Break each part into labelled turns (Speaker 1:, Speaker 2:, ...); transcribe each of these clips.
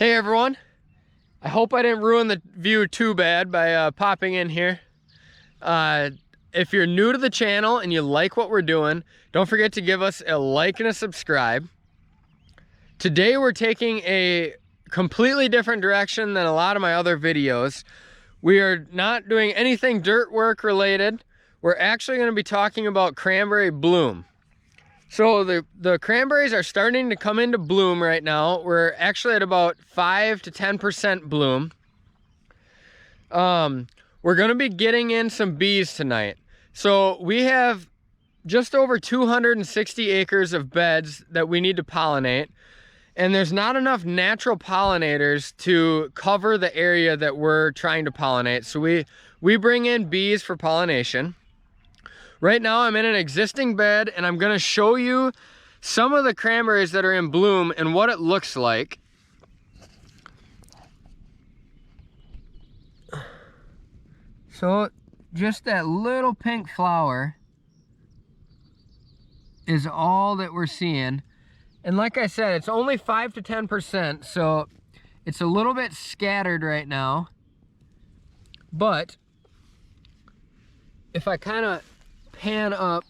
Speaker 1: Hey everyone, I hope I didn't ruin the view too bad by popping in here. If you're new to the channel and you like what we're doing, don't forget to give us a like and a subscribe. Today we're taking a completely different direction than a lot of my other videos. We are not doing anything dirt work related. We're actually going to be talking about cranberry bloom. So the cranberries are starting to come into bloom right now. We're actually at about 5 to 10% bloom. We're gonna be getting in some bees tonight. So we have just over 260 acres of beds that we need to pollinate. And there's not enough natural pollinators to cover the area that we're trying to pollinate. So we bring in bees for pollination. Right now I'm in an existing bed and I'm gonna show you some of the cranberries that are in bloom and what it looks like. So just that little pink flower is all that we're seeing. And like I said, it's only 5 to 10%, so it's a little bit scattered right now. But if I kind of pan up,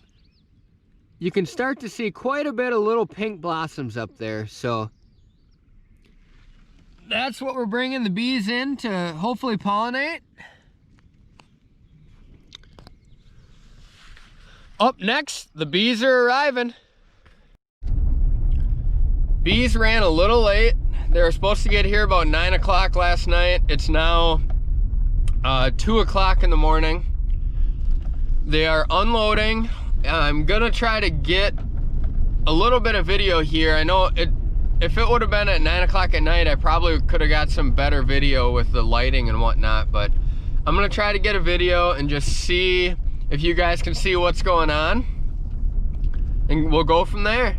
Speaker 1: you can start to see quite a bit of little pink blossoms up there. So that's what we're bringing the bees in to hopefully pollinate. Up next, the bees are arriving. Bees ran a little late. They were supposed to get here about 9 o'clock last night. It's now 2 o'clock in the morning. They are unloading. I'm gonna try to get a little bit of video here. I know if it would have been at 9 o'clock at night, I probably could have got some better video with the lighting and whatnot, but I'm gonna try to get a video and just see if you guys can see what's going on, and we'll go from there.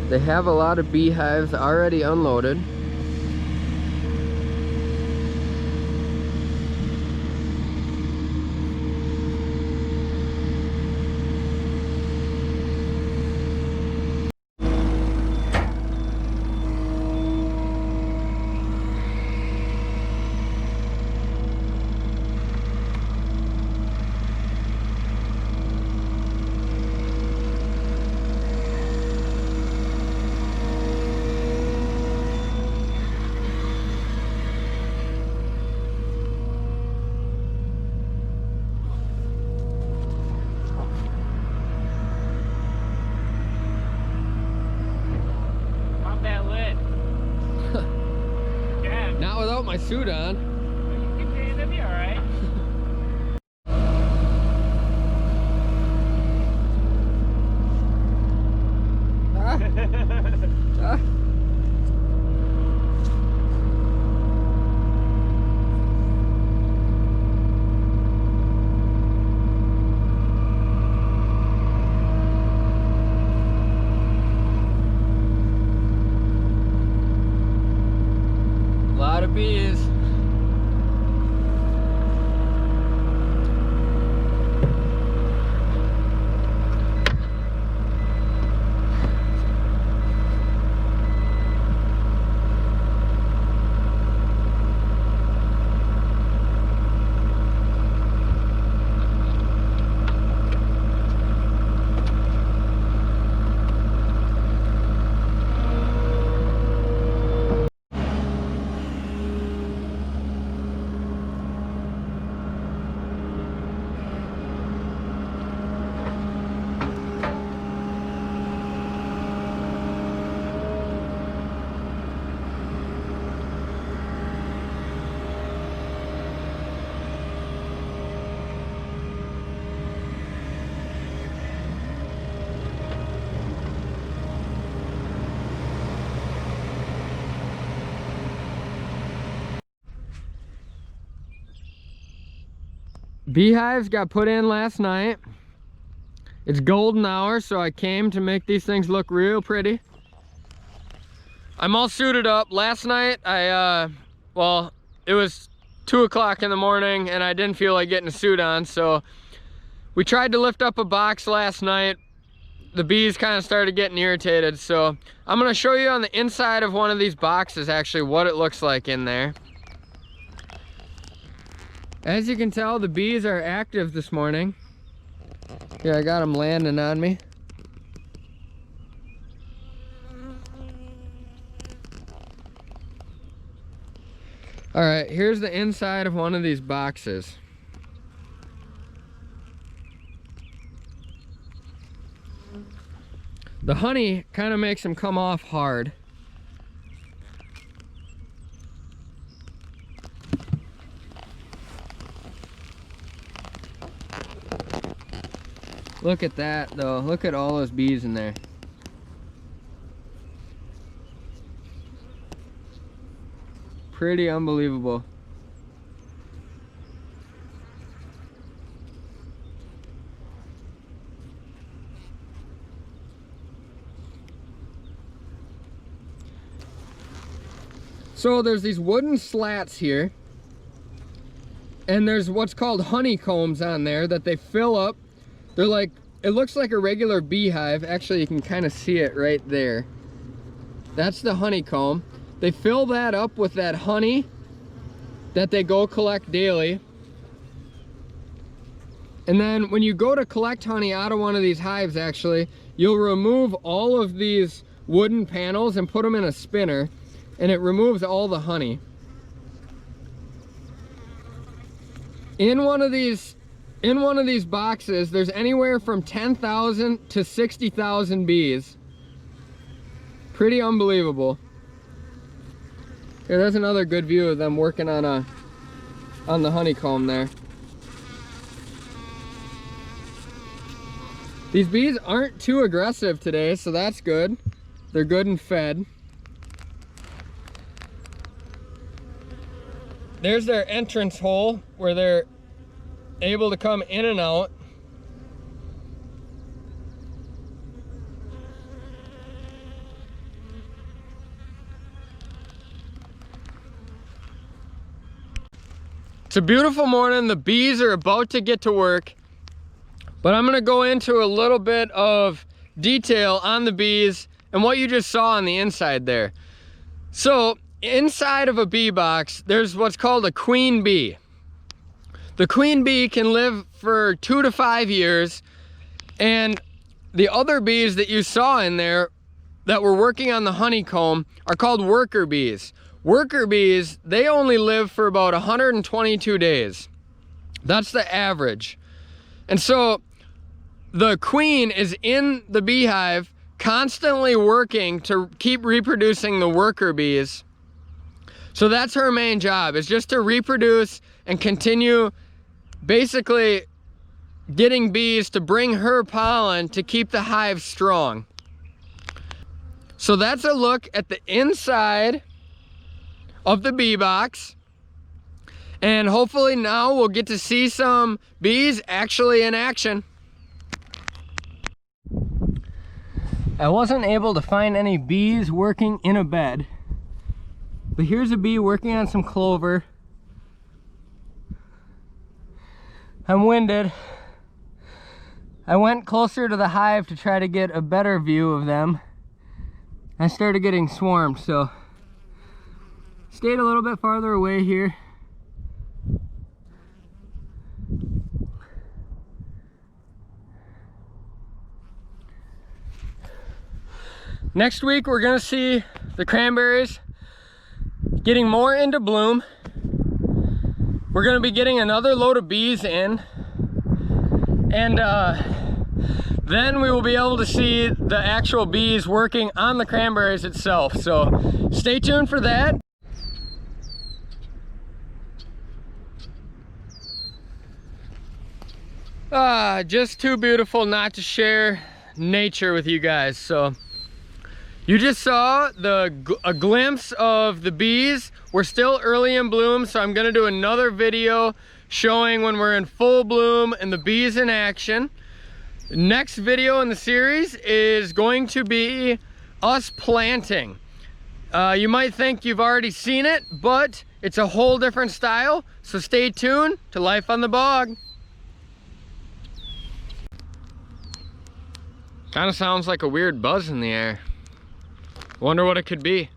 Speaker 1: They have a lot of beehives already unloaded. Not without my suit on.
Speaker 2: You can it'll be all right.
Speaker 1: bees. Beehives got put in last night. It's golden hour, so I came to make these things look real pretty. I'm all suited up. Last night, well, it was 2 o'clock in the morning and I didn't feel like getting a suit on, so we tried to lift up a box last night. The bees kind of started getting irritated, so I'm gonna show you on the inside of one of these boxes actually what it looks like in there. As you can tell, the bees are active this morning. Here, I got them landing on me. All right, here's the inside of one of these boxes. The honey kind of makes them come off hard. Look at that though, look at all those bees in there. Pretty unbelievable. So there's these wooden slats here, and there's what's called honeycombs on there that they fill up. They're like, it looks like a regular beehive. Actually, you can kind of see it right there. That's the honeycomb. They fill that up with that honey that they go collect daily. And then when you go to collect honey out of one of these hives, actually, you'll remove all of these wooden panels and put them in a spinner, and it removes all the honey. In one of these boxes, there's anywhere from 10,000 to 60,000 bees. Pretty unbelievable. Here, there's another good view of them working on the honeycomb there. These bees aren't too aggressive today, so that's good. They're good and fed. There's their entrance hole where they're able to come in and out. It's a beautiful morning. The bees are about to get to work, but I'm gonna go into a little bit of detail on the bees and what you just saw on the inside there. So inside of a bee box, there's what's called a queen bee. The queen bee can live for 2 to 5 years, and the other bees that you saw in there that were working on the honeycomb are called worker bees. Worker bees, they only live for about 122 days. That's the average. And so the queen is in the beehive constantly working to keep reproducing the worker bees. So that's her main job, is just to reproduce and continue basically getting bees to bring her pollen to keep the hive strong. So that's a look at the inside of the bee box, and hopefully now we'll get to see some bees actually in action. I wasn't able to find any bees working in a bed, But here's a bee working on some clover. I'm winded. I went closer to the hive to try to get a better view of them. I started getting swarmed, so stayed a little bit farther away here. Next week we're gonna see the cranberries getting more into bloom. We're gonna be getting another load of bees in, and then we will be able to see the actual bees working on the cranberries itself. So stay tuned for that. Just too beautiful not to share nature with you guys. So you just saw a glimpse of the bees. We're still early in bloom, so I'm gonna do another video showing when we're in full bloom and the bees in action. Next video in the series is going to be us planting. You might think you've already seen it, but it's a whole different style, so stay tuned to Life on the Bog. Kind of sounds like a weird buzz in the air. Wonder what it could be.